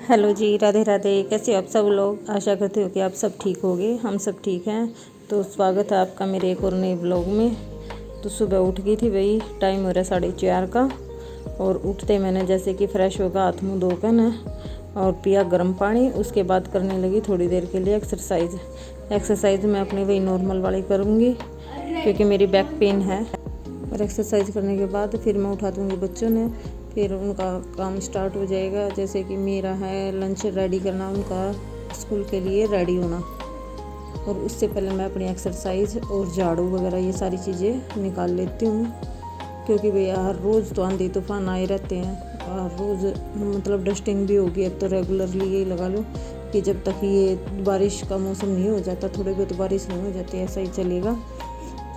Hello जी, राधे राधे। कैसे हो आप सब लोग? आशा करते हो कि आप सब ठीक होगे। हम सब ठीक हैं। तो स्वागत है आपका मेरे एक और नए ब्लॉग में। तो सुबह उठ गई थी भाई, टाइम हो रहा है 4:30 का। और उठते मैंने जैसे कि फ्रेश होकर हाथ मुँह धोकर ना और पिया गर्म पानी। उसके बाद करने लगी थोड़ी देर के लिए एक्सरसाइज मैं अपनी वही नॉर्मल वाली करूँगी क्योंकि मेरी बैक पेन है। और एक्सरसाइज करने के बाद फिर मैं उठा दूँगी बच्चों ने, फिर उनका काम स्टार्ट हो जाएगा। जैसे कि मेरा है लंच रेडी करना, उनका स्कूल के लिए रेडी होना। और उससे पहले मैं अपनी एक्सरसाइज और झाड़ू वगैरह ये सारी चीज़ें निकाल लेती हूँ क्योंकि भैया हर रोज़ तो आंधी तूफान आए रहते हैं। हर रोज़ मतलब डस्टिंग भी होगी। अब तो रेगुलरली यही लगा लो कि जब तक ये बारिश का मौसम नहीं हो जाता, थोड़ी बहुत बारिश नहीं हो जाती, ऐसा ही चलेगा।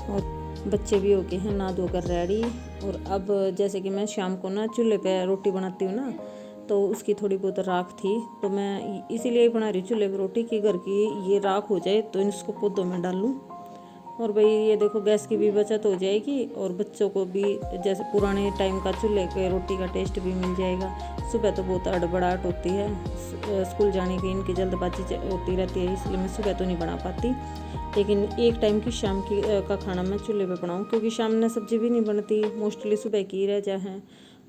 और बच्चे भी हो गए हैं नहा धोकर रेडी। और अब जैसे कि मैं शाम को ना चूल्हे पे रोटी बनाती हूँ ना, तो उसकी थोड़ी बहुत राख थी, तो मैं इसीलिए ही बना रही हूँ चूल्हे पे रोटी की घर की ये राख हो जाए तो इसको पौधों में डालूँ। और भाई ये देखो गैस की भी बचत हो जाएगी और बच्चों को भी जैसे पुराने टाइम का चूल्हे के रोटी का टेस्ट भी मिल जाएगा। सुबह तो बहुत हड़बड़ाहट होती है, स्कूल जाने की इनकी जल्दबाजी होती रहती है, इसलिए मैं सुबह तो नहीं बना पाती। लेकिन एक टाइम की शाम की का खाना मैं चूल्हे पे बनाऊँ क्योंकि शाम में सब्जी भी नहीं बनती, मोस्टली सुबह की रह जाए हैं।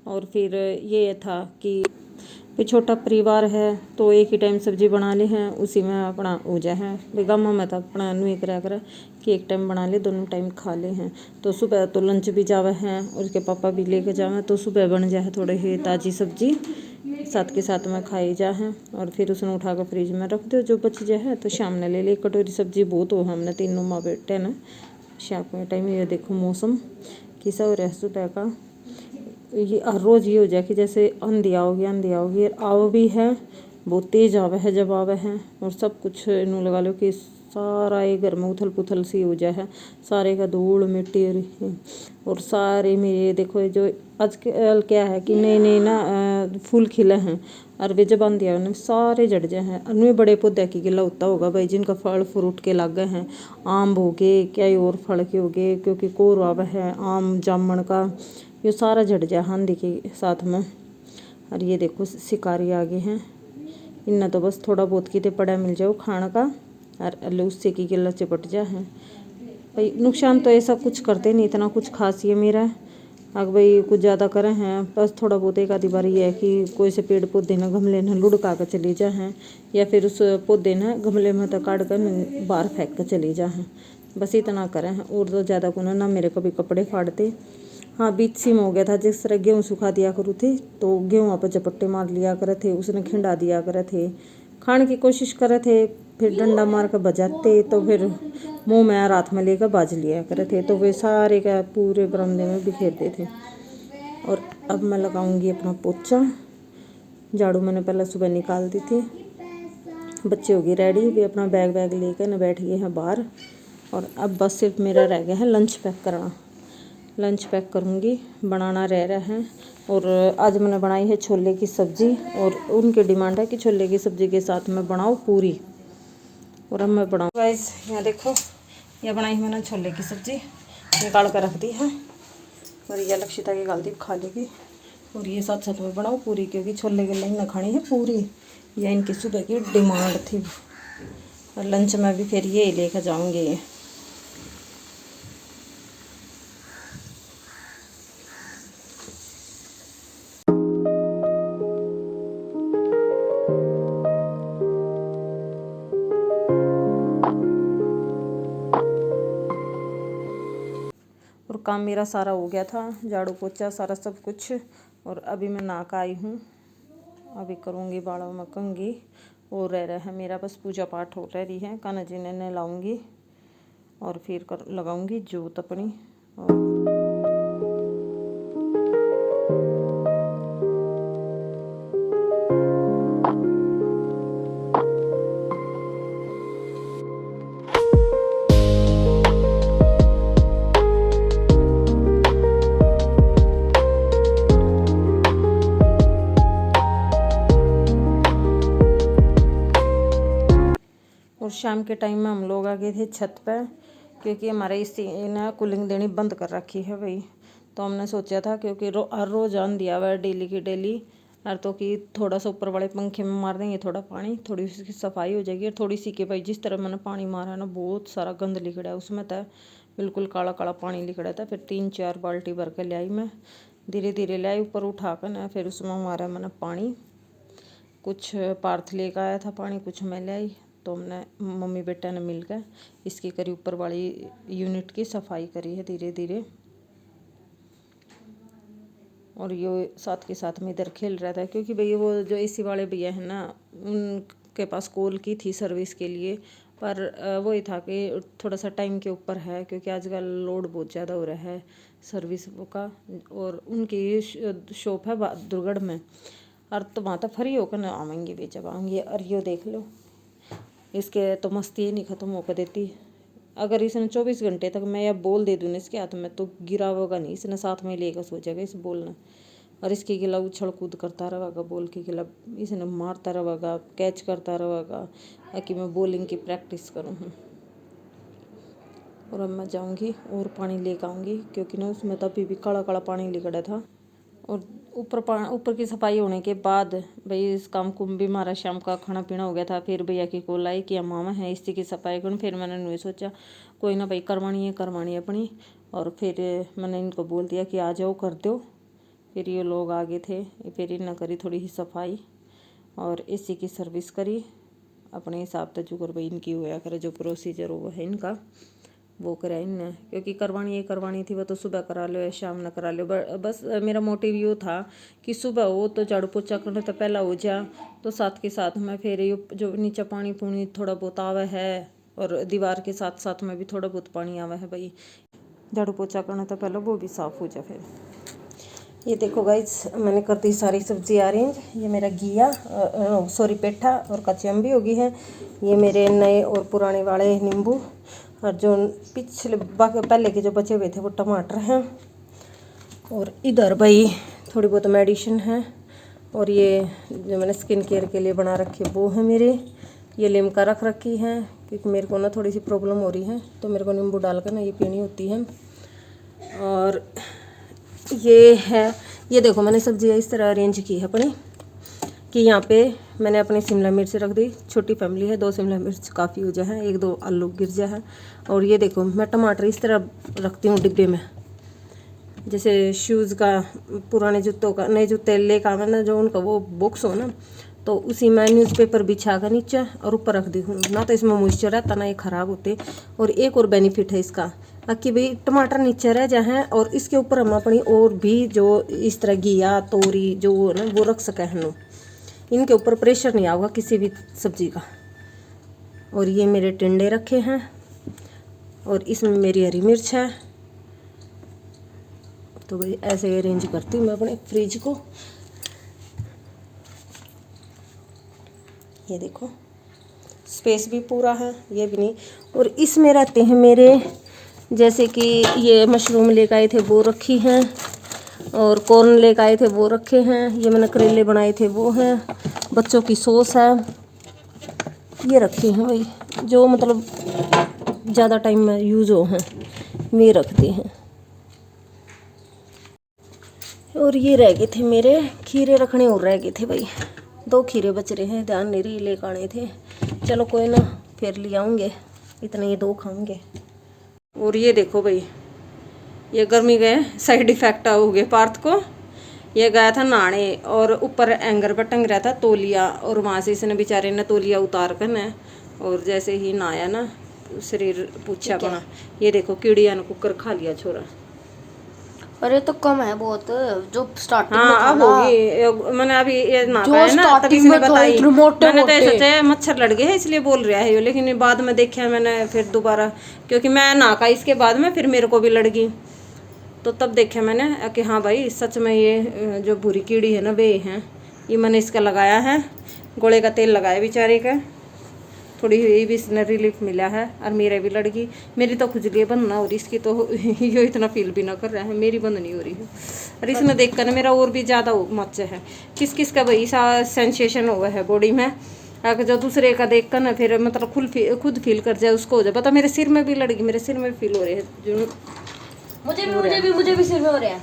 और फिर ये था कि फिर छोटा परिवार है तो एक ही टाइम सब्जी बना ली हैं, उसी में अपना हो जाए है। बेगम में तो अपना नुई करा कर कि एक टाइम बना ले, दोनों टाइम खा ले हैं। तो सुबह तो लंच भी जावे हैं और उसके पापा भी लेके जावे, तो सुबह बन जाए थोड़े ही ताज़ी सब्जी साथ के साथ में खाई जा है। और फिर उसने उठा कर फ्रिज में रख दो, जो बच जाए तो शाम ने ले ली। कटोरी सब्जी बहुत हो, हमने तीनों माँ बेटे ना शाम के टाइम। ये देखो मौसम कैसा हो रहा है सुबह का। ये हर रोज़ ये हो जाए कि जैसे आंधी आओगी आव भी है, बहुत तेज आवे है जब आवे है। और सब कुछ इनू लगा लो कि सारा ये घर में उथल पुथल सी हो जाए है, सारे का धूल मिट्टी और सारे मेरे देखो जो आजकल क्या है कि नए नए ना फूल खिले हैं और वे जब आंधी आवे सारे जड़ जाए हैं। और बड़े पौधे की गिला होता होगा भाई, जिनका फल फ्रूट के लागे हैं, आम हो गए क्या और फल के हो गए, क्योंकि कोर आवे है आम जामन का, ये सारा झड़ जाए आंधी के साथ में। और ये देखो शिकारी आ गए हैं, इन्हें तो बस थोड़ा बहुत किते पड़ा मिल जाओ खाने का और अल्ले उससे की गिला चिपट जा है भाई। नुकसान तो ऐसा कुछ करते नहीं, इतना कुछ खास ये मेरा अगर भाई कुछ ज़्यादा करें हैं बस थोड़ा बहुत एक आधी बार ये है कि कोई से पेड़ पौधे ना गमले ना लुढ़का कर चले जा हैं, या फिर उस पौधे ना गमले में तो काट कर बाहर फेंक कर चले जा हैं, बस इतना करें हैं। और तो ज़्यादा को ना मेरे कभी कपड़े फाड़ते। हाँ बीच सी में हो गया था, जिस तरह गेहूँ सुखा दिया करूँ थे तो गेहूँ पर झपट्टे मार लिया करे थे, उसने खिंडा दिया करे थे, खाने की कोशिश करे थे, फिर डंडा मार कर बजाते तो फिर मुंह में रात में लेकर बाज लिया करे थे, तो वे सारे का पूरे बरामदे में बिखेरते थे। और अब मैं लगाऊंगी अपना पोछा। झाड़ू मैंने पहले सुबह निकाल दी थी। बच्चे हो गए रेडी, वे अपना बैग वैग लेकर न बैठ गए हैं बाहर। और अब बस सिर्फ मेरा रह गया है लंच पैक करना। लंच पैक करूँगी, बनाना रह रहा है। और आज मैंने बनाई है छोले की सब्ज़ी, और उनकी डिमांड है कि छोले की सब्ज़ी के साथ मैं बनाऊँ पूरी। और अब मैं बनाऊँ गाइस, यहाँ देखो यह बनाई मैंने छोले की सब्ज़ी, निकाल कर रख दी है। और यह लक्षिता की गाल दी खा लेगी। और ये साथ साथ में बनाऊँ पूरी, क्योंकि छोले के लिए न खानी है पूरी, यह इनकी सुबह की डिमांड थी। और लंच में भी फिर ये लेकर जाऊँगी। और काम मेरा सारा हो गया था, झाड़ू पोछा सारा सब कुछ। और अभी मैं नहा कर आई हूँ, अभी करूँगी बालों में कंघी। और रह रहा है मेरा बस पूजा पाठ हो रही है, कान्हा जी ने नहलाऊँगी और फिर लगाऊँगी जोत अपनी। और शाम के टाइम में हम लोग आ गए थे छत पर, क्योंकि हमारे इस ने कूलिंग देनी बंद कर रखी है भाई। तो हमने सोचा था क्योंकि हर रोज़ आंधी आवे डेली की डेली, और तो कि थोड़ा सा ऊपर वाले पंखे में मार देंगे थोड़ा पानी, थोड़ी उसकी सफाई हो जाएगी। और थोड़ी सी के भाई जिस तरह मैंने पानी मारा ना, बहुत सारा गंद लिखड़ा है उसमें था, बिल्कुल काला काला पानी लिखड़ा था। फिर 3-4 बाल्टी भर के ले आई मैं, धीरे धीरे ले आई ऊपर उठा कर ना। फिर उसमें मारा मैंने पानी, कुछ पार्थ लेकर आया था पानी, कुछ मैं ले आई। तो हमने मम्मी बेटा ने मिलकर इसकी करी ऊपर वाली यूनिट की सफाई करी है धीरे धीरे। और ये साथ के साथ में इधर खेल रहा था, क्योंकि भैया वो जो एसी वाले भैया हैं ना, उनके पास कॉल की थी सर्विस के लिए, पर वही था कि थोड़ा सा टाइम के ऊपर है, क्योंकि आजकल लोड बहुत ज़्यादा हो रहा है सर्विस का। और उनकी शॉप है बहादुरगढ़ में, और तो वहाँ तो फ्री होकर ना आवेंगे वे जब आएंगे। और ये देख लो, इसके तो मस्ती ही नहीं ख़त्म होकर देती। अगर इसने 24 घंटे तक मैं यह बोल दे दूँ इसके हाथ में, तो गिरा होगा नहीं, इसने साथ में लेकर सो जाएगा इस बोलना। और इसके गिला उछल कूद करता रहेगा, बॉल के गिला इसने मारता रहेगा, कैच करता रहेगा, ताकि मैं बॉलिंग की प्रैक्टिस करूँ। और अब मैं जाऊँगी और पानी लेकर आऊँगी, क्योंकि ना उसमें तो अभी भी काला काला पानी लिखड़ा था। और ऊपर की सफाई होने के बाद भाई इस काम कुम भी हमारा शाम का खाना पीना हो गया था। फिर भैया की कॉल आई कि मामा है इसी की सफाई करूँ। फिर मैंने नहीं सोचा, कोई ना भाई करवानी है अपनी। और फिर मैंने इनको बोल दिया कि आ जाओ कर दो। फिर ये लोग आगे थे, फिर इन्हें करी थोड़ी ही सफाई और एसी की सर्विस करी अपने हिसाब से। जो भाई इनकी होया करे, जो प्रोसीजर वो है इनका वो कराई इनने, क्योंकि करवानी थी वो तो सुबह करा लो या शाम न करा लो। बस मेरा मोटिव ये था कि सुबह हो तो झाड़ू पोछा करने तो पहला हो जा, तो साथ के साथ में फिर ये जो नीचे पानी पूनी थोड़ा बहुत आवा है, और दीवार के साथ साथ में भी थोड़ा बहुत पानी आवा है भाई, झाड़ू पोछा करना तो पहले वो भी साफ़ हो जाए। फिर ये देखो गाइस, मैंने कर दी सारी सब्जी अरेंज। ये मेरा घिया सॉरी पेठा और कचम्बी होगी है। ये मेरे नए और पुराने वाले नींबू, और जो पिछले पहले के जो बचे हुए थे वो टमाटर हैं। और इधर भाई थोड़ी बहुत मेडिसिन है। और ये जो मैंने स्किन केयर के लिए बना रखी है वो है मेरे। ये लिमका रख रखी है, क्योंकि मेरे को ना थोड़ी सी प्रॉब्लम हो रही है, तो मेरे को नींबू डालकर ना ये पीनी होती है। और ये है, ये देखो मैंने सब्जियाँ इस तरह अरेंज की है अपनी, कि यहाँ पे मैंने अपनी शिमला मिर्च रख दी। छोटी फैमिली है, 2 शिमला मिर्च काफ़ी हो जाए, 1-2 आलू गिर जाए है। और ये देखो मैं टमाटर इस तरह रखती हूँ डिब्बे में, जैसे शूज़ का, पुराने जूतों का, नए जूते लेकर आवे ना जो उनका वो बॉक्स हो ना, तो उसी में न्यूज़पेपर बिछा कर नीचे और ऊपर रख दी हूँ ना, तो इसमें मॉइस्चर रहता ना ये ख़राब होते। और एक और बेनिफिट है इसका कि भाई टमाटर नीचे रह जाए, और इसके ऊपर हम अपनी और भी जो इस तरह घिया तोरी जो वो ना वो रख सके हैं, इनके ऊपर प्रेशर नहीं आएगा किसी भी सब्जी का। और ये मेरे टिंडे रखे हैं, और इसमें मेरी हरी मिर्च है। तो भाई ऐसे अरेंज करती हूँ मैं अपने फ्रिज को। ये देखो स्पेस भी पूरा है, ये भी नहीं। और इसमें रहते हैं मेरे, जैसे कि ये मशरूम लेकर आए थे वो रखी हैं, और कॉर्न लेकर आए थे वो रखे हैं। ये मैंने करेले बनाए थे वो हैं, बच्चों की सॉस है ये रखी हैं भाई, जो मतलब ज़्यादा टाइम में यूज़ हो हैं ये रखते हैं। और ये रह गए थे मेरे खीरे रखने, और रह गए थे भाई 2 खीरे बच रहे हैं, ध्यान नहीं रही लेकर आने थे। चलो कोई ना, फिर ले आऊँगे, इतने ये 2 खाऊंगे। और ये देखो भाई, ये गर्मी गए साइड इफेक्ट हो गए पार्थ को। ये गया था नहाने, और ऊपर एंगर पर टंग रहा था तौलिया, और वहाँ से इसने बेचारे ने तौलिया उतार कर न, और जैसे ही नहाया ना शरीर पूछा बना। ये देखो कीड़िया ने कुकर खा लिया छोरा। अरे तो कम है बहुत, जो स्टार्टिंग हाँ, में था अब ना, होगी। मैंने अभी ये नहाता है ना, तभी स्टार्टिंग इसने में बताई। इतने मोटे मैंने तो ऐसा मोटे। सोचा मच्छर लड़ गए है इसलिए बोल रहा है ये, लेकिन बाद में देखा मैंने फिर दोबारा, क्योंकि मैं नहाका इसके बाद में फिर मेरे को भी लड़ गई, तो तब देखा मैंने कि हाँ भाई सच में ये जो भूरी कीड़ी है ना वे हैं। ये मैंने इसका लगाया है, गोले का तेल लगाया बेचारे का, थोड़ी ये भी इसने रिलीफ मिला है। और मेरे भी लड़की, मेरी तो खुजली बंद ना हो रही, इसकी तो ये इतना फील भी ना कर रहा है, मेरी बंद नहीं हो रही है। और इसमें देख कर मेरा और भी ज़्यादा मच है। किस किस का भाई सा सेंसेशन हुआ है बॉडी में, अगर जो दूसरे का देख कर ना फिर मतलब खुद फील कर जाए उसको हो जाए। पता मेरे सिर में भी लड़की, मेरे सिर में फील हो रही है जो मुझे भी सिर में हो रहा है।